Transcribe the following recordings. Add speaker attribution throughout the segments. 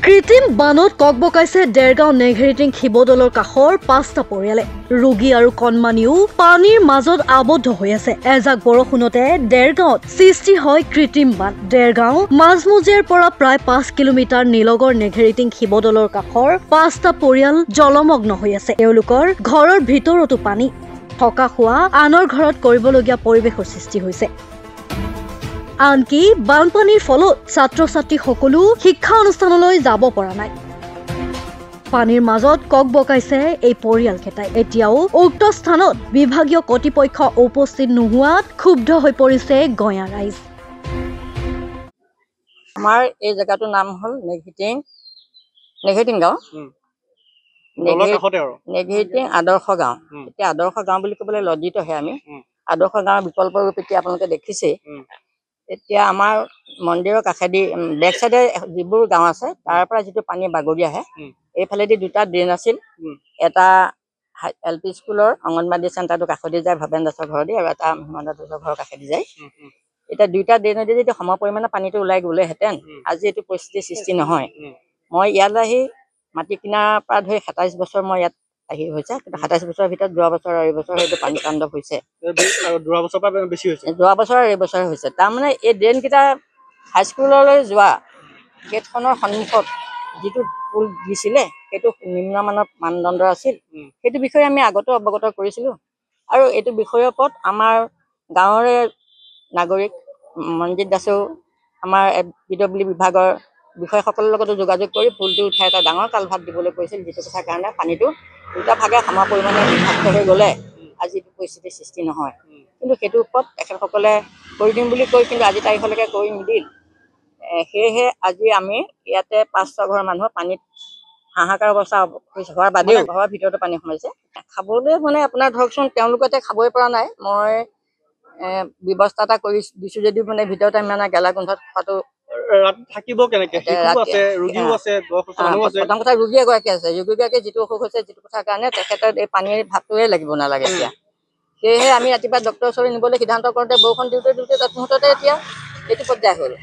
Speaker 1: কৃত্ৰিম বানত ককবকাইছে দেৰগাঁও নেঘেৰিটিং শিৱদৌলৰ কাষৰ ৫টা পৰিয়ালে। ৰোগী আৰু কণমানিও পানীৰ মাজত আবদ্ধ হৈ আছে। এজাক বৰষুণতে দেৰগাঁৱত সৃষ্টি হয় কৃত্ৰিম বান। দেৰগাঁও মাজমজিয়াৰ পৰা প্ৰায় ৫ কিলোমিটাৰ নীলগড় নেঘেৰিটিং শিৱদৌলৰ কাষৰ ৫টা পৰিয়াল জলমগ্ন হৈ আছে। তেওঁলোকৰ ঘৰৰ ভিতৰতো পানী, থকা খোৱা আনৰ ঘৰত কৰিবলগীয়া পৰিৱেশৰ সৃষ্টি হৈছে। আনকি বানপানীৰ ফলত ছাত্ৰ-ছাত্ৰী সকলো শিক্ষা অনুষ্ঠানলৈ যাব পৰা নাই। পানীৰ মাজত ককবকাইছে এই পৰিয়ালকেইটাই। এতিয়াও উক্ত স্থানত বিভাগীয় কৰ্তৃপক্ষ উপস্থিত নোহোৱাত ক্ষুব্ধ হৈ পৰিছে গঞা ৰাইজ।
Speaker 2: আমাৰ এই জেগাটোৰ নাম হ'ল নেঘেৰিটিং গাঁও। নেঘেৰিটিং আদৰ্শ গাঁও। এতিয়া আদৰ্শ গাঁও বুলি ক'বলৈ লজ্জিতহে আমি। আদৰ্শ গাঁৱৰ বিকল্প ৰূপ এতিয়া আপোনালোকে দেখিছে। এতিয়া আমাৰ মন্দিৰৰ কাষেদি বেক চাইডে যিবোৰ গাঁও আছে তাৰ পৰা যিটো পানী বাগৰি আহে, এইফালেদি দুটা ড্ৰেইন আছিল। এটা LP স্কুলৰ অংগনবাদী চেণ্টাৰটো কাষেদি যায় ভৱেন দাসৰ ঘৰেদি, আৰু এটা হিমন্ত দাসৰ ঘৰৰ কাষেদি যায়। এতিয়া দুইটা ড্ৰেইনেদি যদি সম পৰিমাণে পানীটো ওলাই গ'লেহেঁতেন আজি এইটো পৰিস্থিতিৰ সৃষ্টি নহয়। মই ইয়ালৈ আহি মাটি কিনাৰ পৰা ধৰি 27 বছৰ মই ইয়াত আহি হৈছে, কিন্তু 27 বছৰৰ ভিতৰত যোৱা বছৰ আৰু এইবছৰ সেইটো পানী তাণ্ডৱ হৈছে। যোৱা বছৰ আৰু এইবছৰ হৈছে। তাৰমানে এই ড্ৰেইনকেইটা হাইস্কুললৈ যোৱা গেটখনৰ সন্মুখত যিটো পুল দিছিলে সেইটো নিম্নমানৰ মানদণ্ডৰ আছিল। সেইটো বিষয়ে আমি আগতেও অৱগত কৰিছিলোঁ, আৰু এইটো বিষয়ৰ ওপৰত আমাৰ গাঁৱৰে নাগৰিক মনজিৎ দাসেও আমাৰ PWD বিভাগৰ বিষয়াসকলৰ লগতো যোগাযোগ কৰি পুলটো উঠাই এটা ডাঙৰ কালভাৰ্ট দিবলৈ কৈছিল, যিটো কথাৰ কাৰণে পানীটো দুটা ভাগে সম পৰিমাণে বিভক্ত হৈ গ'লে আজি এইটো পৰিস্থিতিৰ সৃষ্টি নহয়। কিন্তু সেইটোৰ ওপৰত তেখেতসকলে কৰি দিম বুলি কৈ কিন্তু আজি তাৰিখলৈকে কৰি নিদিল। সেয়েহে আজি আমি ইয়াতে 5-6 ঘৰ মানুহ পানীত হাহাকাৰ অৱস্থা হোৱাৰ বাদেও ঘৰৰ ভিতৰতো পানী সোমাইছে। খাবলৈ মানে আপোনাৰ ধৰকচোন তেওঁলোকে এতিয়া খাবই পৰা নাই। মই ব্যৱস্থা এটা কৰি দিছোঁ যদিও মানে ভিতৰতে মানে গেলা গোন্ধত খোৱাটো
Speaker 3: থাকিব কেনেকে?
Speaker 2: প্ৰথম কথা ৰোগী এগৰাকী আছে, ৰোগীগৰাকী যিটো অসুখ হৈছে, যিটো কথাৰ কাৰণে তেখেতৰ এই পানীৰ ভাৱটোৱে লাগিব নালাগে এতিয়া। সেয়েহে আমি ৰাতিপুৱা ডক্টৰৰ ওচৰলৈ নিবলৈ সিদ্ধান্ত কৰোঁতে বৰষুণ দিওঁতে তৎমুহূৰ্ততে এতিয়া এইটো পৰ্যায় হ'ল।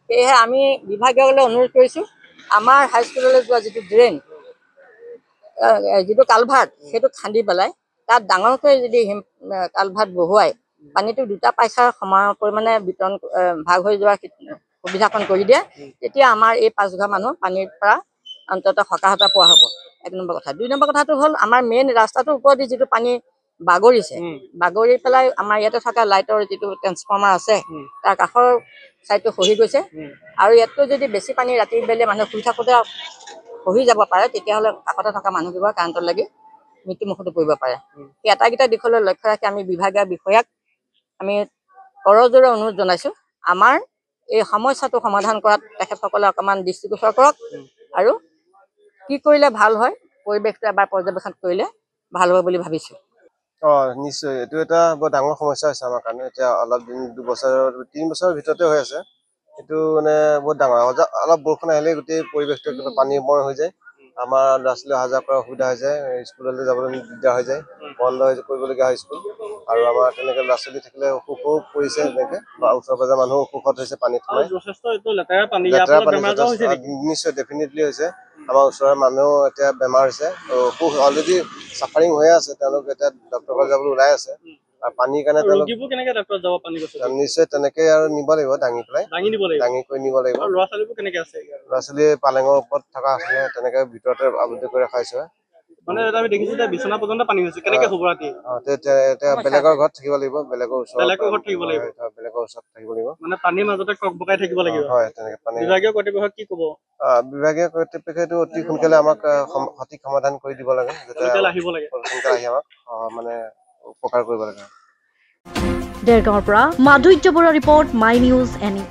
Speaker 2: সেয়েহে আমি বিভাগীয়লৈ অনুৰোধ কৰিছোঁ, আমাৰ হাইস্কুললৈ যোৱা যিটো ড্ৰেইন, যিটো কালভাৰ্ট, সেইটো খান্দি পেলাই তাত ডাঙৰকৈ যদি কালভাৰ্ট বহুৱাই পানীটো দুটা পাইখাৰ সম পৰিমাণে বিতৰণ ভাগ হৈ যোৱাৰ সুবিধাকণ কৰি দিয়ে, তেতিয়া আমাৰ এই 5 ঘৰ মানুহ পানীৰ পৰা অন্ততঃ সকাহতা পোৱা হ'ব। 1 নম্বৰ কথা। 2 নম্বৰ কথাটো হ'ল আমাৰ মেইন ৰাস্তাটোৰ ওপৰেদি যিটো পানী বাগৰিছে, বাগৰি পেলাই আমাৰ ইয়াতে থকা লাইটৰ যিটো ট্ৰেন্সফৰ্মাৰ আছে তাৰ কাষৰ ছাইডটো খহি গৈছে, আৰু ইয়াতকৈ যদি বেছি পানী ৰাতি বেলি মানুহ শুই থাকোঁতে খহি যাব পাৰে, তেতিয়াহ'লে কাষতে থকা মানুহবোৰৰ কাৰেণ্টত লাগি মৃত্যুমুখতো পৰিব পাৰে। সেই আটাইকেইটা দিশলৈ লক্ষ্য ৰাখি আমি বিভাগীয় বিষয়াক আমি কৰজোৰে অনুৰোধ জনাইছোঁ, আমাৰ এই সমস্যাটো সমাধান কৰাত তেখেতসকলে অকণমান দৃষ্টিগোচৰ কৰক, আৰু কি কৰিলে ভাল হয় পৰিৱেশটো এবাৰ পৰ্যবেক্ষণ কৰিলে ভাল হ'ব বুলি ভাবিছোঁ।
Speaker 4: নিশ্চয় এইটো এটা বৰ ডাঙৰ সমস্যা হৈছে আমাৰ কাৰণে। এতিয়া অলপ দিন 2 বছৰ 3 বছৰৰ ভিতৰতে হৈ আছে। এইটো মানে বহুত ডাঙৰ, অলপ বৰষুণ আহিলে গোটেই পৰিৱেশটো পানীময় হৈ যায়। আমাৰ ল'ৰা-ছোৱালী অহা যোৱা কৰাৰ অসুবিধা হৈ যায়, স্কুললৈ যাবলৈ দিগদাৰ হৈ যায়, বন্ধ কৰিবলগীয়া হয় স্কুল। আৰু আমাৰ তেনেকৈ ল'ৰা-ছোৱালী থাকিলে অসুখো পৰিছে, তেনেকৈ বা ওচৰ পাজৰ মানুহ অসুখত হৈছে পানীত সোমাই। লেতেৰা পানী নিশ্চয় ডেফিনেটলি হৈছে। আমাৰ ওচৰৰ মানুহ এতিয়া বেমাৰ হৈছে, অসুখ অলৰেডি চাফাৰিং হৈ আছে, তেওঁলোক এতিয়া ডক্টৰৰ ঘৰত যাবলৈ ওলাই আছে। আৰু পানীৰ কাৰণে নিশ্চয় তেনেকৈ আৰু নিব লাগিব, দাঙি কৰি নিব লাগিব। ল'ৰা-ছোৱালী পালেঙৰ ওপৰত থকা আছিলে, তেনেকৈ ভিতৰতে আবদ্ধ কৰি ৰখা হৈছে। বেলেগৰ ঘৰত থাকিব লাগিব, বেলেগৰ ওচৰত থাকিব লাগিব। হয়, তেনেকৈ বিভাগীয় কৰ্তৃপক্ষই অতি সোনকালে আমাক সঠিক সমাধান কৰি দিব লাগে, সোনকালে আহি আমাক মানে উপকাৰ কৰিব লাগে।
Speaker 1: দেৰগাঁৱৰ পৰা মাধুৰ্য Barua report, my news any.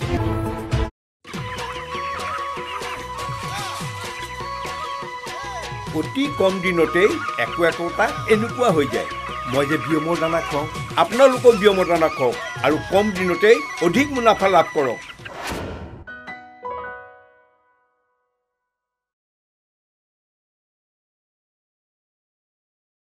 Speaker 5: অতি কম দিনতেই একোটা এনেকুৱা হৈ যায়। মই যে বিয়মৰ দানা খুৱাওঁ, আপোনালোকেও বিয়মৰ দানা খুৱাওক আৰু কম দিনতেই অধিক মুনাফা লাভ কৰক।